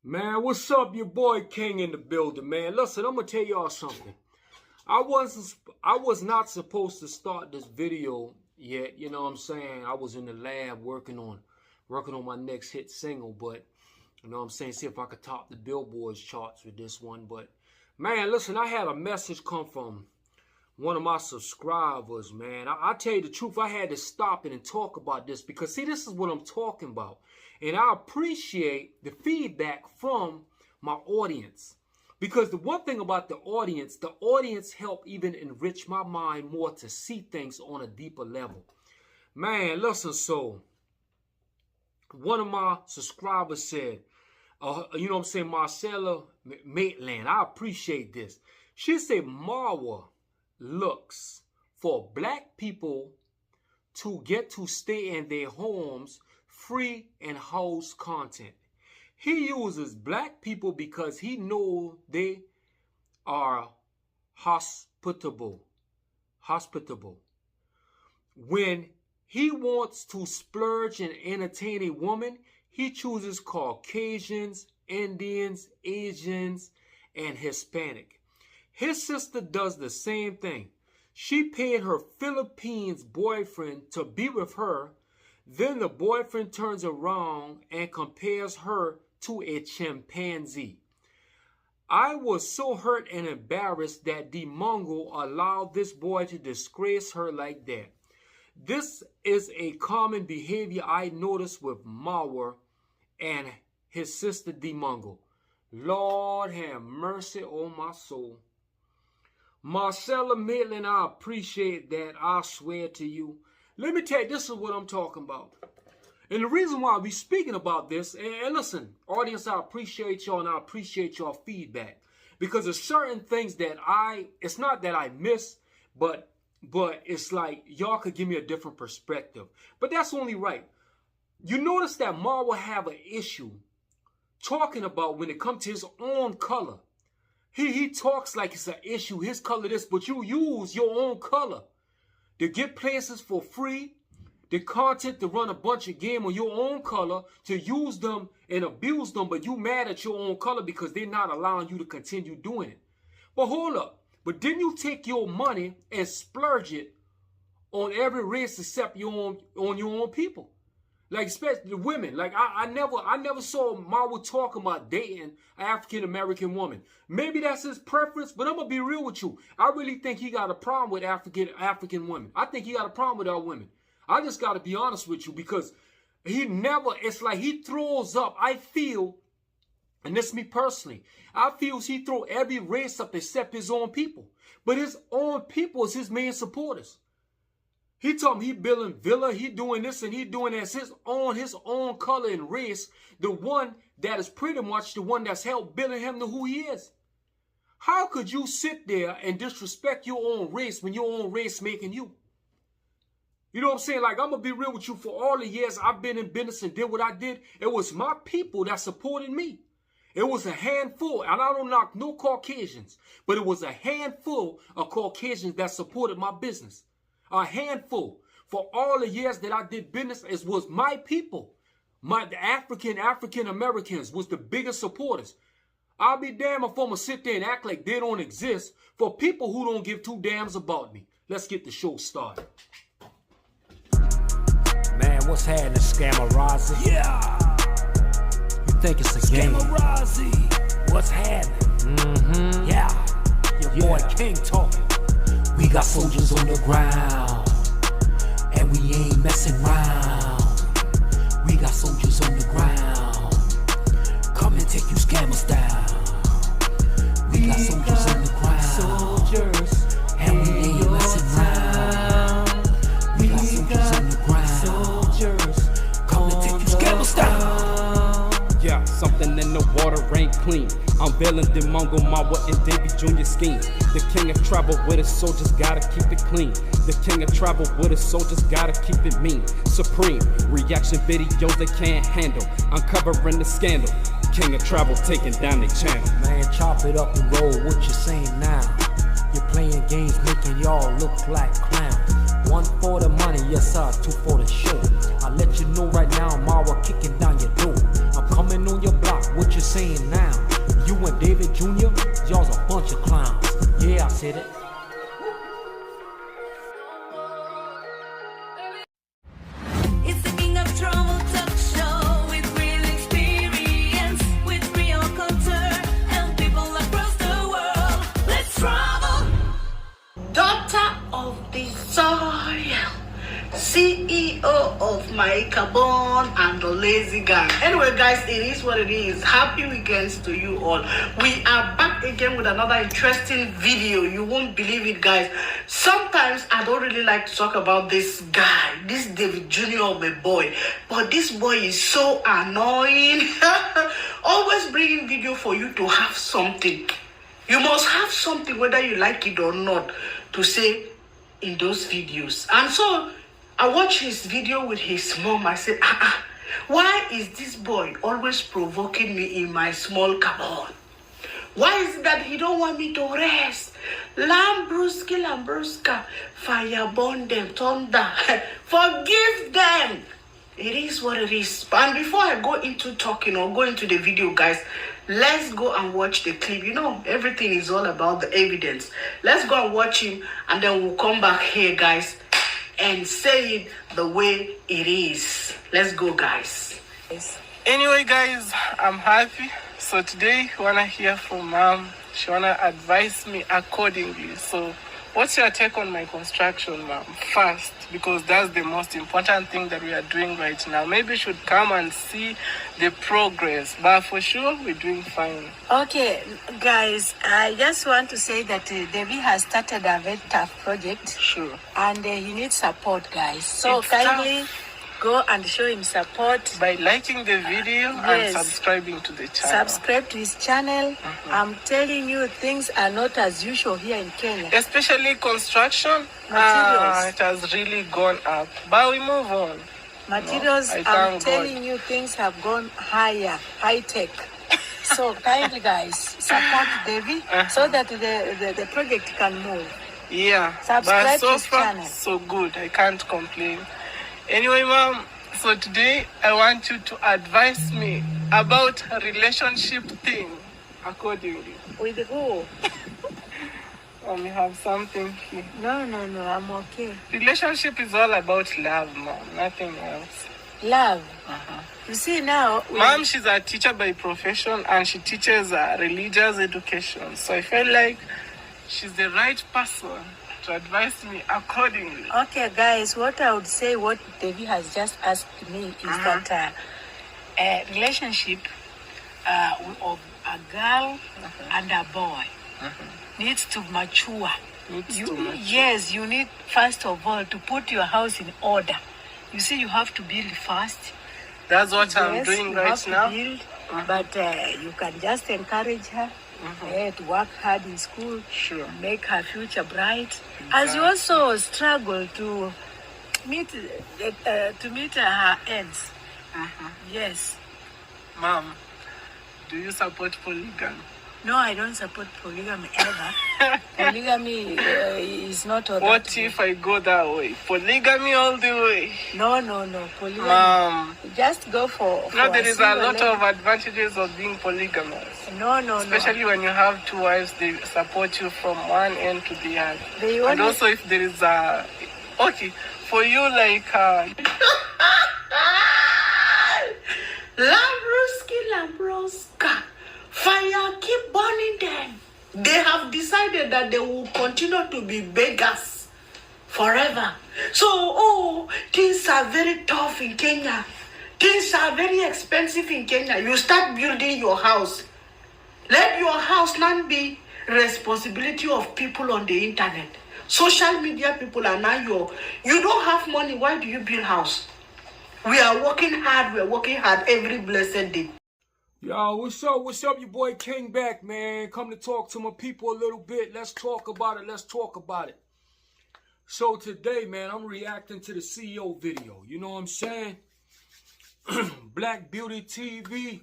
Man, what's up? Your boy King in the building, man. Listen, I'm gonna tell y'all something. I was not supposed to start this video yet. You know what I'm saying? I was in the lab working on my next hit single, but you know what I'm saying, see if I could top the Billboard's charts with this one. But man, listen, I had a message come from one of my subscribers, man. I tell you the truth, I had to stop it and talk about this because, see, this is what I'm talking about. And I appreciate the feedback from my audience. Because the one thing about the audience help even enrich my mind more to see things on a deeper level. Man, listen, so one of my subscribers said, you know what I'm saying, Marcella Maitland, I appreciate this. She said, MARWA looks for black people to get to stay in their homes free and host content. He uses black people because he knows they are hospitable. When he wants to splurge and entertain a woman, he chooses Caucasians, Indians, Asians, and Hispanic. His sister does the same thing. She paid her Philippines boyfriend to be with her. Then the boyfriend turns around and compares her to a chimpanzee. I was so hurt and embarrassed that the Mongol allowed this boy to disgrace her like that. This is a common behavior I noticed with MARWA and his sister the Mongol. Lord have mercy on my soul. Marcella Maitland, I appreciate that. I swear to you. Let me tell you, this is what I'm talking about. And the reason why we speaking about this, and listen, audience, I appreciate y'all and I appreciate y'all feedback. Because there's certain things that it's not that I miss, but it's like y'all could give me a different perspective. But that's only right. You notice that MARWA have an issue talking about when it comes to his own color. He talks like it's an issue, his color this, but you use your own color to get places for free, the content to run a bunch of game on your own color, to use them and abuse them, but you mad at your own color because they're not allowing you to continue doing it. But hold up, but didn't you take your money and splurge it on every race except on your own people? Like, especially the women. Like, I never saw MARWA talking about dating an African-American woman. Maybe that's his preference, but I'm going to be real with you. I really think he got a problem with African women. I think he got a problem with our women. I just got to be honest with you because it's like he throws up, I feel, and this is me personally, I feel he throw every race up except his own people. But his own people is his main supporters. He told me he building villa, he doing this and he doing that. His own color and race, the one that is pretty much the one that's helped building him to who he is. How could you sit there and disrespect your own race when your own race making you? You know what I'm saying? Like, I'm going to be real with you. For all the years I've been in business and did what I did, it was my people that supported me. It was a handful, and I don't knock no Caucasians, but it was a handful of Caucasians that supported my business. A handful. For all the years that I did business, it was my people. The African Americans was the biggest supporters. I'll be damned if I'm going to sit there and act like they don't exist for people who don't give two damns about me. Let's get the show started. Man, what's happening, SCAMARAZI? Yeah! You think it's a game? SCAMARAZI! What's happening? Yeah! Your boy King talking. We got soldiers on the ground, and we ain't messing around. We got soldiers on the ground, come and take you scammers down. We got soldiers on the ground, and we ain't messing around. We got soldiers on the ground, come and take you scammers down. Yeah, something in the water ain't clean. I'm veiling the Mongol MARWA and Davey Jr. scheme. The king of travel with his soldiers gotta keep it clean. The king of travel with his soldiers gotta keep it mean. Supreme reaction videos they can't handle. Uncovering the scandal. King of travel taking down the channel. Man, chop it up and roll. What you saying now? You're playing games making y'all look like clowns. One for the money, yes sir, two for the show. I let you know right now, MARWA kicking down your door. I'm coming on your block. What you saying David Jr., y'all's a bunch of clowns. Yeah, I said it. It's the King of Trouble talk show with real experience, with real culture, and people across the world. Let's travel! Daughter of the soil, CEO of my Carbon and the Lazy Gang. Anyway, guys, it is what it is. Happy weekends to you all. We are back again with another interesting video. You won't believe it, guys. Sometimes I don't really like to talk about this guy, this David Jr., my boy, but this boy is so annoying. Always bringing video for you to have something. You must have something, whether you like it or not, to say in those videos. And so I watched his video with his mom. I said, why is this boy always provoking me in my small cabin? Why is it that he don't want me to rest? Lambruska, fire burn them, thunder, forgive them. It is what it is. And before I go into talking or go into the video, guys, let's go and watch the clip. You know, everything is all about the evidence. Let's go and watch him, and then we'll come back here, guys, and say it the way it is. Let's go, guys. Anyway, guys, I'm happy. So today, I wanna hear from mom. She wanna advise me accordingly. So, what's your take on my construction, mom? First, because that's the most important thing that we are doing right now. Maybe you should come and see the progress, but for sure, we're doing fine. Okay, guys, I just want to say that Davey has started a very tough project. Sure. And he needs support, guys. So It's kindly tough. go and show him support. By liking the video and subscribing to the channel. Subscribe to his channel. I'm telling you, things are not as usual here in Kenya. Especially construction, Materials. it has really gone up. But we move on. Materials, I I'm thank telling you, things have gone higher, high tech. So kindly, guys, support Davey so that the project can move. Yeah, Subscribe but to so his far, channel. so good. I can't complain. Anyway, mom, so today I want you to advise me about a relationship thing accordingly. With who? Let me have something here. No, I'm okay. Relationship is all about love, mom, nothing else. Love. You see now, Mom, she's a teacher by profession and she teaches religious education. So I felt like she's the right person to advise me accordingly. okay, guys, what I would say, what Davey has just asked me is that a relationship of a girl and a boy needs to mature. Yes, you need, first of all, to put your house in order. You see, you have to build first. That's what I'm Yes, doing you right have to now. build, but you can just encourage her to work hard in school, Sure. make her future bright. As you also struggle to meet her ends. Yes. Mom, do you support polygamy? No, I don't support polygamy ever. Polygamy is not all What that if I go that way? Polygamy all the way. No, polygamy. Mom, Just go for no, there is a single lot lady. of advantages of being polygamous. No. Especially when you have two wives, they support you from one end to the other. They And only- also if there is a... Okay, for you like... Lambruska, fire keep burning them. They have decided that they will continue to be beggars forever. So, things are very tough in Kenya. Things are very expensive in Kenya. You start building your house. Let your house not be responsibility of people on the internet. Social media people are now you don't have money. Why do you build house? We are working hard. We are working hard every blessed day. Yo, what's up? What's up? Your boy King back, man. Come to talk to my people a little bit. Let's talk about it. So today, man, I'm reacting to the CEO video. You know what I'm saying? Black Beauty TV.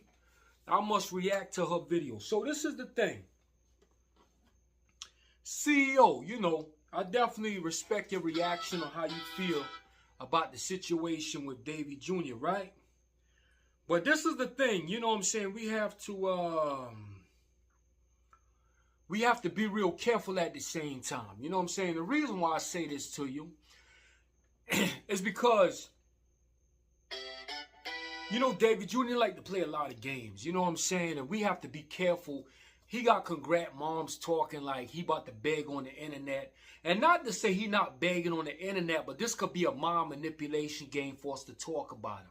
I must react to her video. So this is the thing. CEO, you know, I definitely respect your reaction on how you feel about the situation with Davey Jr., right? But this is the thing, you know what I'm saying? We have to we have to be real careful at the same time. You know what I'm saying? The reason why I say this to you is because, you know, David Jr. like to play a lot of games. You know what I'm saying? And we have to be careful. He got congrat moms talking like he about to beg on the internet. And not to say he not begging on the internet, but this could be a mom manipulation game for us to talk about him.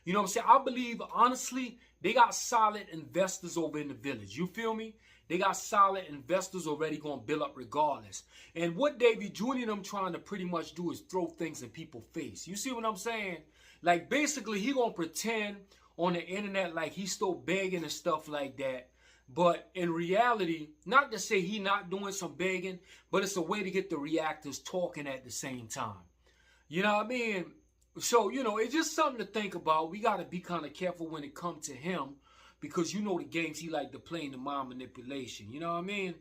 You know what I'm saying? I believe, honestly, they got solid investors over in the village. You feel me? They got solid investors already going to build up regardless. And what David Jr. and them trying to pretty much do is throw things in people's face. You see what I'm saying? Like, basically, he going to pretend on the internet like he's still begging and stuff like that. But in reality, not to say he not doing some begging, but it's a way to get the reactors talking at the same time. You know what I mean? So, you know, it's just something to think about. We got to be kind of careful when it comes to him, because you know the games he like to play in the mind manipulation. You know what I mean?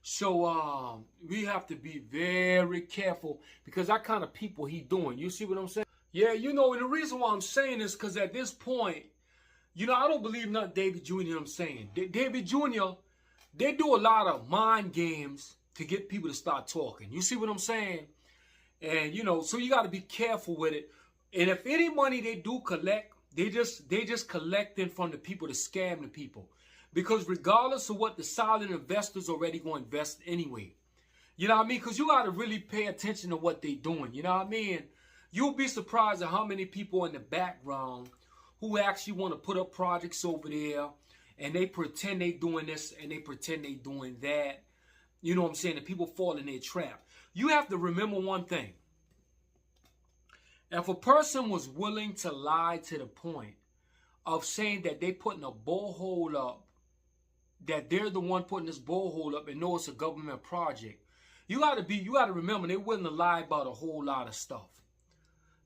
So we have to be very careful, because that kind of people he doing. You see what I'm saying? Yeah, you know, and the reason why I'm saying this, because at this point, you know, I don't believe nothing David Jr. I'm saying. David Jr., they do a lot of mind games to get people to start talking. You see what I'm saying? And, you know, so you got to be careful with it. And if any money they do collect, they just collecting from the people to scam the people. Because regardless of what the solid investors already going to invest anyway. You know what I mean? Because you got to really pay attention to what they doing. You know what I mean? You'll be surprised at how many people in the background who actually want to put up projects over there, and they pretend they doing this and they pretend they doing that. You know what I'm saying? And people fall in their trap. You have to remember one thing. If a person was willing to lie to the point of saying that they putting a borehole up, that they're the one putting this borehole up and know it's a government project, you got to remember they're willing to lie about a whole lot of stuff.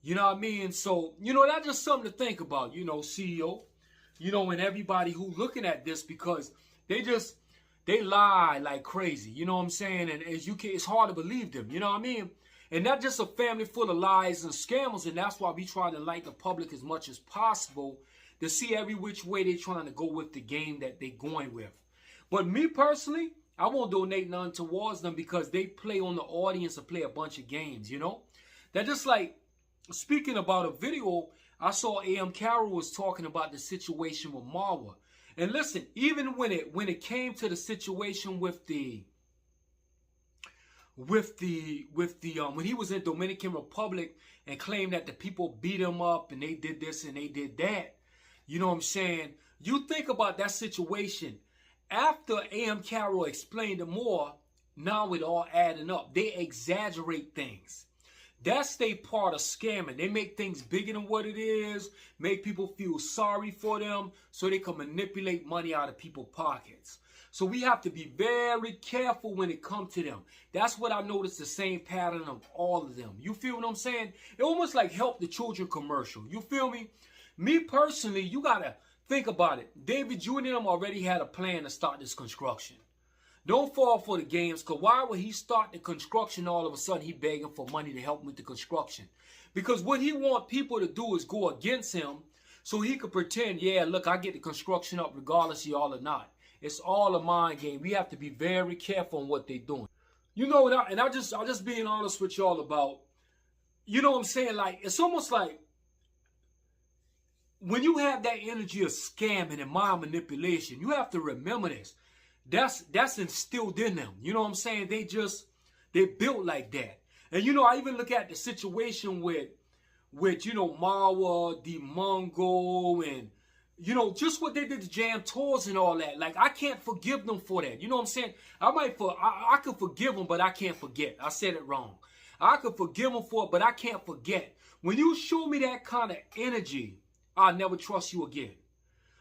You know what I mean? So, you know, that's just something to think about, you know, CEO, you know, and everybody who looking at this, because they lie like crazy. You know what I'm saying? And as you can, it's hard to believe them. You know what I mean? And not just a family full of lies and scammers. And that's why we try to enlighten the public as much as possible to see every which way they're trying to go with the game that they're going with. But me personally, I won't donate none towards them, because they play on the audience and play a bunch of games, you know? They're just like, speaking about a video, I saw A.K.A. was talking about the situation with MARWA. And listen, even when it came to the situation when he was in Dominican Republic and claimed that the people beat him up and they did this and they did that, you know what I'm saying? You think about that situation. After A.K.A. explained it more, now it all adding up. They exaggerate things. That's their part of scamming. They make things bigger than what it is, make people feel sorry for them so they can manipulate money out of people's pockets. So we have to be very careful when it comes to them. That's what I noticed, the same pattern of all of them. You feel what I'm saying? It almost like Help the Children commercial. You feel me? Me personally, you got to think about it. David Jr. and them already had a plan to start this construction. Don't fall for the games, because why would he start the construction all of a sudden he begging for money to help him with the construction? Because what he want people to do is go against him so he could pretend, yeah, look, I get the construction up regardless of y'all or not. It's all a mind game. We have to be very careful on what they're doing. You know, and I'm just being honest with y'all about, you know what I'm saying? Like, it's almost like when you have that energy of scamming and mind manipulation, you have to remember this. That's instilled in them. You know what I'm saying? They built like that. And you know, I even look at the situation with you know, MARWA, the Mongo, and you know, just what they did to Jam Tours and all that. Like, I can't forgive them for that. You know what I'm saying? I could forgive them, but I can't forget. I said it wrong. I could forgive them for it, but I can't forget. When you show me that kind of energy, I'll never trust you again.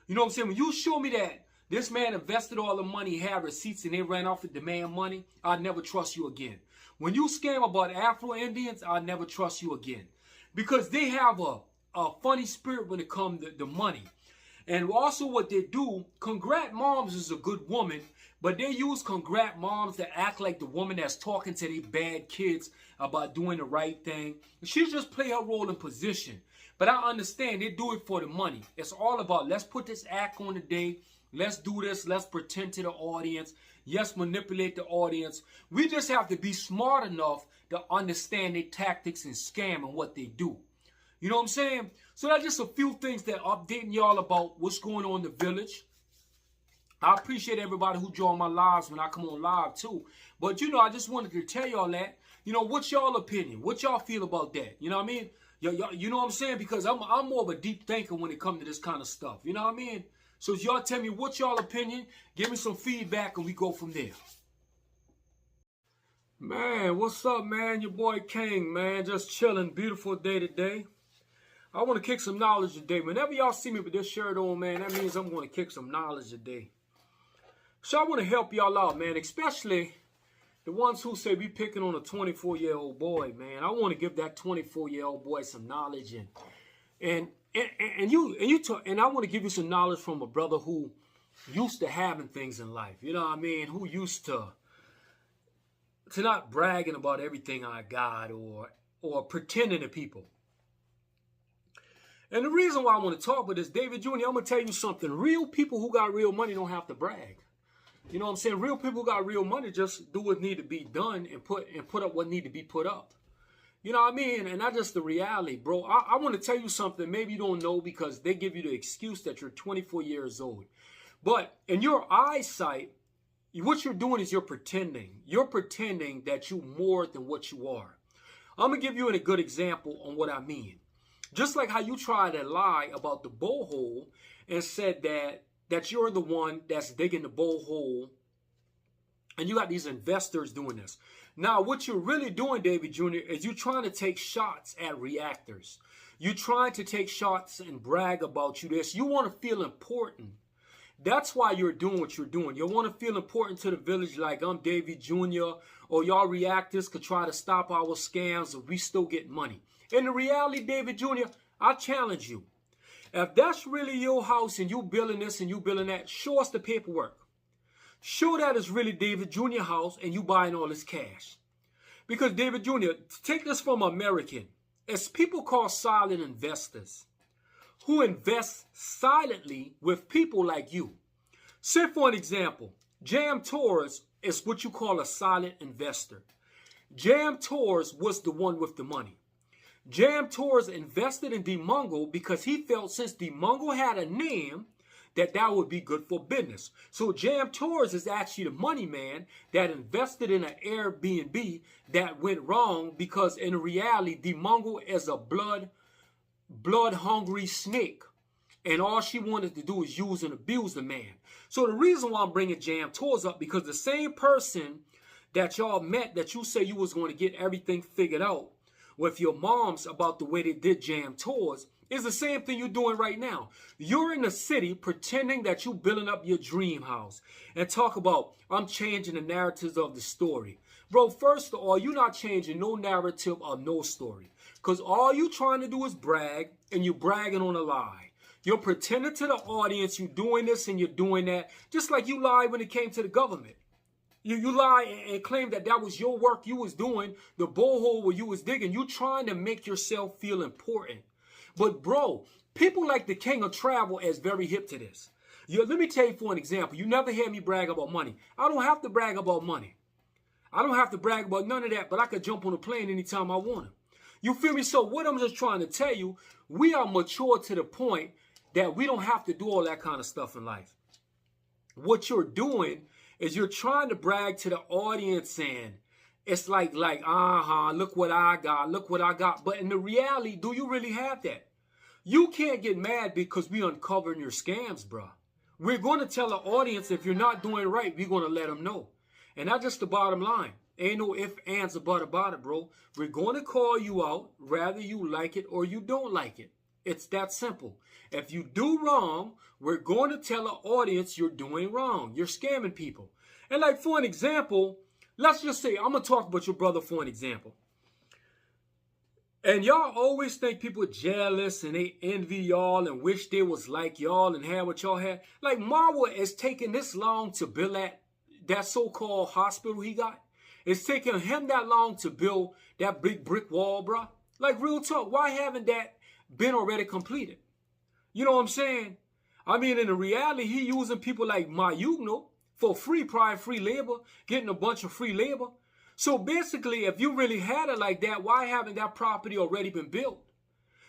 You know what I'm saying? When you show me that this man invested all the money, had receipts, and they ran off to demand money, I'll never trust you again. When you scam about Afro-Indians, I'll never trust you again. Because they have a funny spirit when it comes to money. And also what they do, congrat moms is a good woman, but they use congrat moms to act like the woman that's talking to their bad kids about doing the right thing. She just play her role in position. But I understand they do it for the money. It's all about, let's put this act on today. Let's do this. Let's pretend to the audience. Yes, manipulate the audience. We just have to be smart enough to understand their tactics and scam and what they do. You know what I'm saying? So that's just a few things that updating y'all about what's going on in the village. I appreciate everybody who join my lives when I come on live too. But, you know, I just wanted to tell y'all that, you know, what's y'all opinion? What y'all feel about that? You know what I mean? You know what I'm saying? Because I'm more of a deep thinker when it comes to this kind of stuff. You know what I mean? So y'all tell me what's y'all opinion. Give me some feedback and we go from there. Man, what's up, man? Your boy King, man. Just chilling. Beautiful day today. I want to kick some knowledge today. Whenever y'all see me with this shirt on, man, that means I'm going to kick some knowledge today. So I want to help y'all out, man, especially the ones who say we picking on a 24-year-old boy, man. I want to give that 24-year-old boy some knowledge and I want to give you some knowledge from a brother who used to having things in life. You know what I mean? Who used to not bragging about everything I got or pretending to people. And the reason why I want to talk with this, David Jr., I'm going to tell you something. Real people who got real money don't have to brag. You know what I'm saying? Real people who got real money just do what need to be done and put up what need to be put up. You know what I mean? And that's just the reality, bro. I want to tell you something maybe you don't know because they give you the excuse that you're 24 years old. But in your eyesight, what you're doing is you're pretending. You're pretending that you're more than what you are. I'm going to give you a good example on what I mean. Just like how you tried to lie about the borehole and said that you're the one that's digging the borehole and you got these investors doing this. Now, what you're really doing, David Jr., is you're trying to take shots at reactors. You're trying to take shots and brag about you this. You want to feel important. That's why you're doing what you're doing. You want to feel important to the village like I'm David Jr. or y'all reactors could try to stop our scams or we still get money. In the reality, David Jr., I challenge you. If that's really your house and you building this and you building that, show us the paperwork. Show that it's really David Jr. house and you buying all this cash. Because David Jr., take this from American. As people call silent investors who invest silently with people like you. Say for an example, Jam Tours is what you call a silent investor. Jam Tours was the one with the money. Jam Tours invested in DeMungo because he felt since DeMungo had a name that would be good for business. So Jam Tours is actually the money man that invested in an Airbnb that went wrong because in reality, DeMungo is a blood-hungry snake. And all she wanted to do is use and abuse the man. So the reason why I'm bringing Jam Tours up, because the same person that y'all met that you say you was going to get everything figured out with your moms about the way they did Jam Tours is the same thing you're doing right now. You're in the city pretending that you're building up your dream house and talk about, I'm changing the narratives of the story. Bro, first of all, you're not changing no narrative or no story because all you trying to do is brag and you're bragging on a lie. You're pretending to the audience you're doing this and you're doing that, just like you lied when it came to the government. You lie and claim that was your work you was doing, the borehole where you was digging. You trying to make yourself feel important. But bro, people like the king of travel is very hip to this. Let me tell you for an example. You never hear me brag about money. I don't have to brag about money. I don't have to brag about none of that, but I could jump on a plane anytime I want to. You feel me? So what I'm just trying to tell you, we are mature to the point that we don't have to do all that kind of stuff in life. What you're doing is you're trying to brag to the audience and it's like, look what I got, look what I got. But in the reality, do you really have that? You can't get mad because we uncovering your scams, bro. We're going to tell the audience if you're not doing right, we're going to let them know. And that's just the bottom line. Ain't no ifs, ands, or buts about it, bro. We're going to call you out, whether you like it or you don't like it. It's that simple. If you do wrong, we're going to tell the audience you're doing wrong. You're scamming people. And like for an example, let's just say, I'm going to talk about your brother for an example. And y'all always think people are jealous and they envy y'all and wish they was like y'all and had what y'all had. Like MARWA is taking this long to build that so-called hospital he got. It's taking him that long to build that big brick wall, bro. Like real talk, why haven't that been already completed? You know what I'm saying? I mean, in the reality, he using people like Mayugno for free, prime free labor, getting a bunch of free labor. So basically, if you really had it like that, why haven't that property already been built?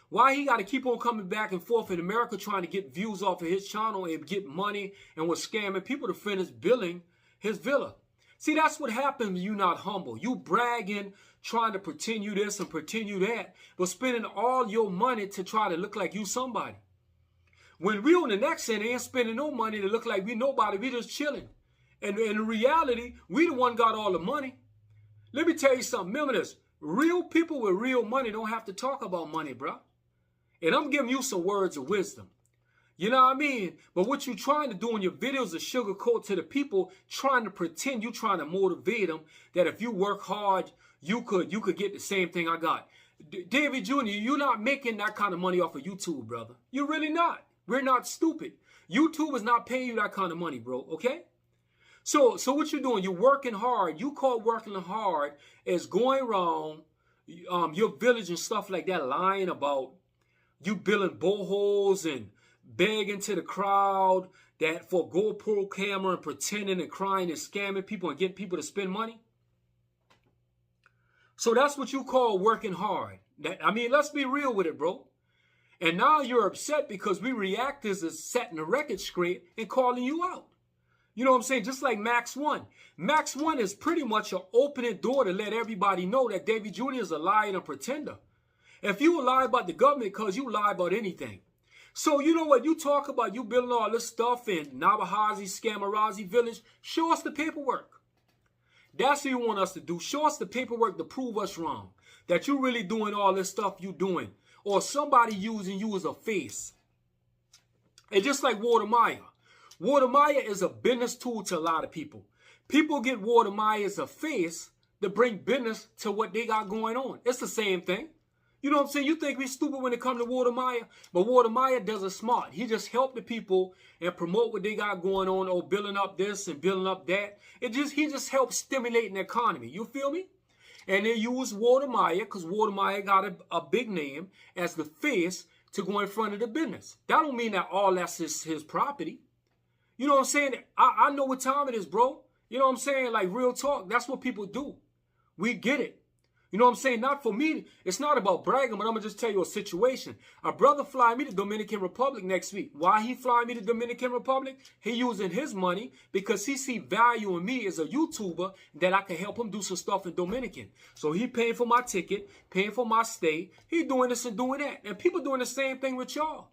Why he got to keep on coming back and forth in America trying to get views off of his channel and get money and was scamming people to finish building his villa? See, that's what happens when you're not humble. You bragging, trying to pretend you this and pretend you that, but spending all your money to try to look like you somebody. When we on the next end ain't spending no money to look like we nobody, we just chilling. And in reality, we the one got all the money. Let me tell you something. Remember this. Real people with real money don't have to talk about money, bro. And I'm giving you some words of wisdom. You know what I mean? But what you're trying to do in your videos is sugarcoat to the people, trying to pretend you're trying to motivate them that if you work hard, you could get the same thing I got. David Jr., you're not making that kind of money off of YouTube, brother. You're really not. We're not stupid. YouTube is not paying you that kind of money, bro, okay? So what you're doing, you're working hard. You call working hard as going around your village and stuff like that, lying about you building boreholes and begging to the crowd that for GoPro camera and pretending and crying and scamming people and getting people to spend money. So that's what you call working hard. I mean, let's be real with it, bro. And now you're upset because we reactors is setting the record straight and calling you out. You know what I'm saying? Just like Max 1. Max 1 is pretty much an opening door to let everybody know that David Jr. is a liar and a pretender. If you lie about the government, because you lie about anything. So you know what? You talk about you building all this stuff in Nabahazi, SCAMARAZI village. Show us the paperwork. That's what you want us to do. Show us the paperwork to prove us wrong. That you really doing all this stuff you doing. Or somebody using you as a face. And just like Walter Maya. Walter Maya is a business tool to a lot of people. People get Walter Maya as a face to bring business to what they got going on. It's the same thing. You know what I'm saying? You think we stupid when it comes to Walter Maya, but Walter Maya does it smart. He just help the people and promote what they got going on, or building up this and building up that. He just helps stimulate the economy. You feel me? And they use Walter Maya because Walter Maya got a big name as the face to go in front of the business. That don't mean that all that's his property. You know what I'm saying? I know what time it is, bro. You know what I'm saying? Like real talk. That's what people do. We get it. You know what I'm saying? Not for me. It's not about bragging, but I'm going to just tell you a situation. A brother flying me to Dominican Republic next week. Why he flying me to Dominican Republic? He using his money because he see value in me as a YouTuber that I can help him do some stuff in Dominican. So he paying for my ticket, paying for my stay. He doing this and doing that. And people doing the same thing with y'all.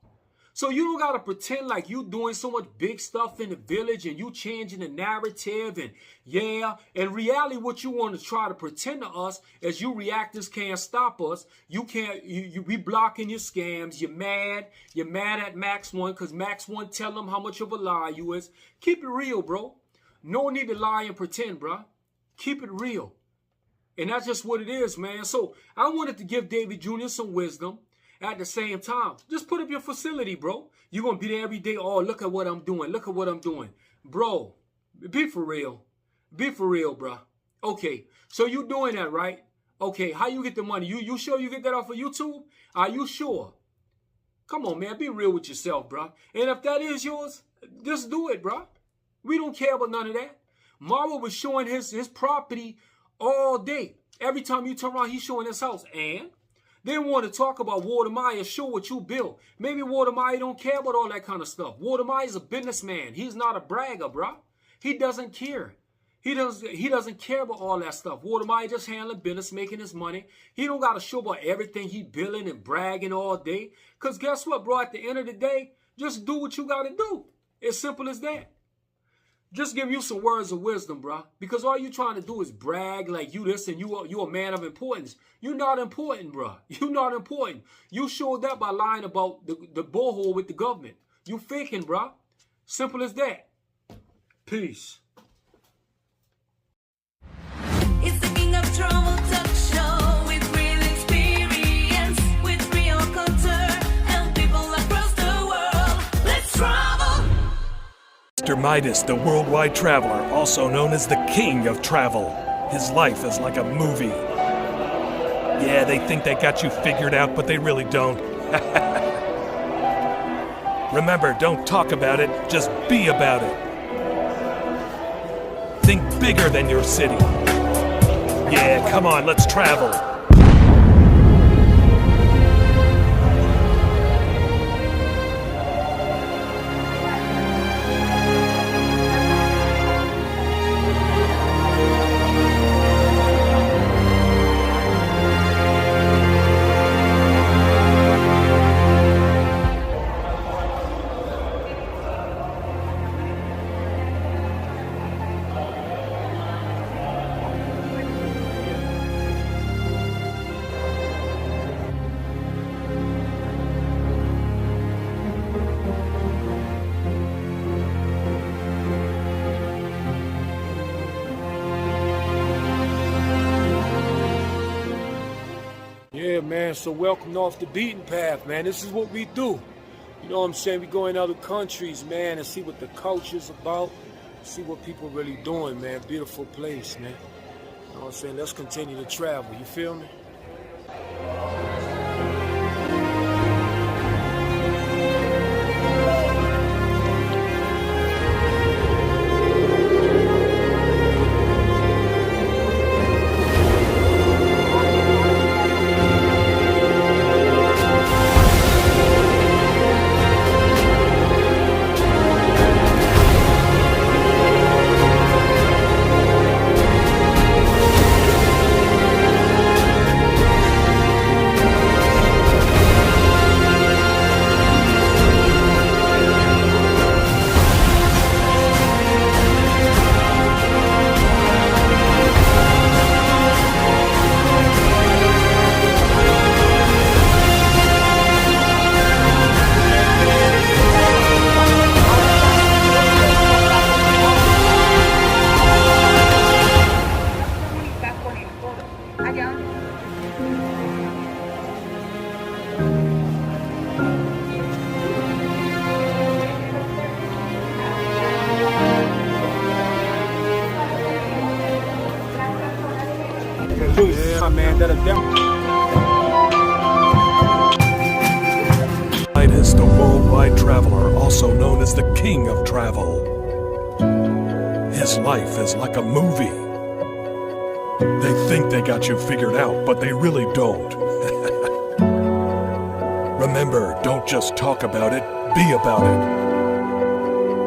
So you don't got to pretend like you doing so much big stuff in the village and you changing the narrative and yeah. In reality, what you want to try to pretend to us is you reactors can't stop us. You can't, you be blocking your scams. You're mad. You're mad at Max 1 because Max 1 tell them how much of a lie you is. Keep it real, bro. No need to lie and pretend, bro. Keep it real. And that's just what it is, man. So I wanted to give David Jr. some wisdom. At the same time, just put up your facility, bro. You're going to be there every day. Oh, look at what I'm doing. Look at what I'm doing. Bro, be for real. Be for real, bro. Okay, so you doing that, right? Okay, how you get the money? You sure you get that off of YouTube? Are you sure? Come on, man. Be real with yourself, bro. And if that is yours, just do it, bro. We don't care about none of that. MARWA was showing his property all day. Every time you turn around, he's showing his house. And they want to talk about Walter Maya, show what you built. Maybe Walter Maya don't care about all that kind of stuff. Walter Maya is a businessman. He's not a bragger, bro. He doesn't care. He doesn't care about all that stuff. Walter Maya just handling business, making his money. He don't got to show about everything he building and bragging all day. Because guess what, bro? At the end of the day, just do what you got to do. As simple as that. Just give you some words of wisdom, bro. Because all you trying to do is brag like you this and you a man of importance. You're not important, bro. You're not important. You showed that by lying about the borehole with the government. You faking, bro. Simple as that. Peace. It's the King of Trouble talk show with real experience, with real culture, and people across the world. Let's travel! Mr. Midas, the worldwide traveler, also known as the King of Travel. His life is like a movie. Yeah, they think they got you figured out, but they really don't. Remember, don't talk about it, just be about it. Think bigger than your city. Yeah, come on, let's travel. Yeah, man, so welcome off the beaten path, man. This is what we do. You know what I'm saying? We go in other countries, man, and see what the culture's about, see what people really doing, man. Beautiful place, man. You know what I'm saying? Let's continue to travel, you feel me? Yeah, man, that'll Midas, the worldwide traveler, also known as the king of travel. His life is like a movie. They think they got you figured out, but they really don't. Remember, don't just talk about it, be about it.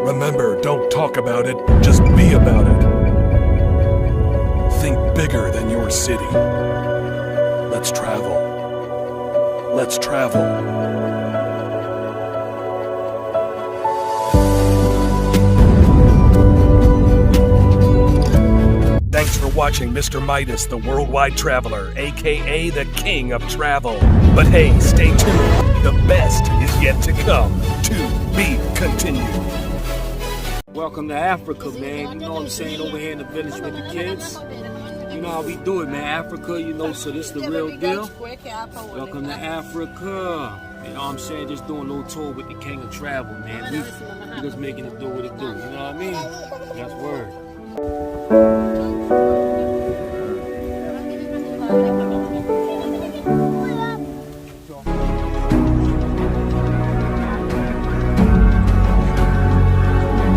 Remember, don't talk about it, just be about it. Think bigger than your city. Let's travel. Let's travel. Thanks for watching Mr. Midas, the worldwide traveler, a.k.a. the king of travel. But hey, stay tuned. The best is yet to come. To be continued. Welcome to Africa, man. You know what I'm saying? Over here in the village with the kids. You know how we do it, man. Africa, you know, so this is the real deal. Welcome to Africa. You know what I'm saying? Just doing a little tour with the king of travel, man. We just making it do what it do. You know what I mean? That's word.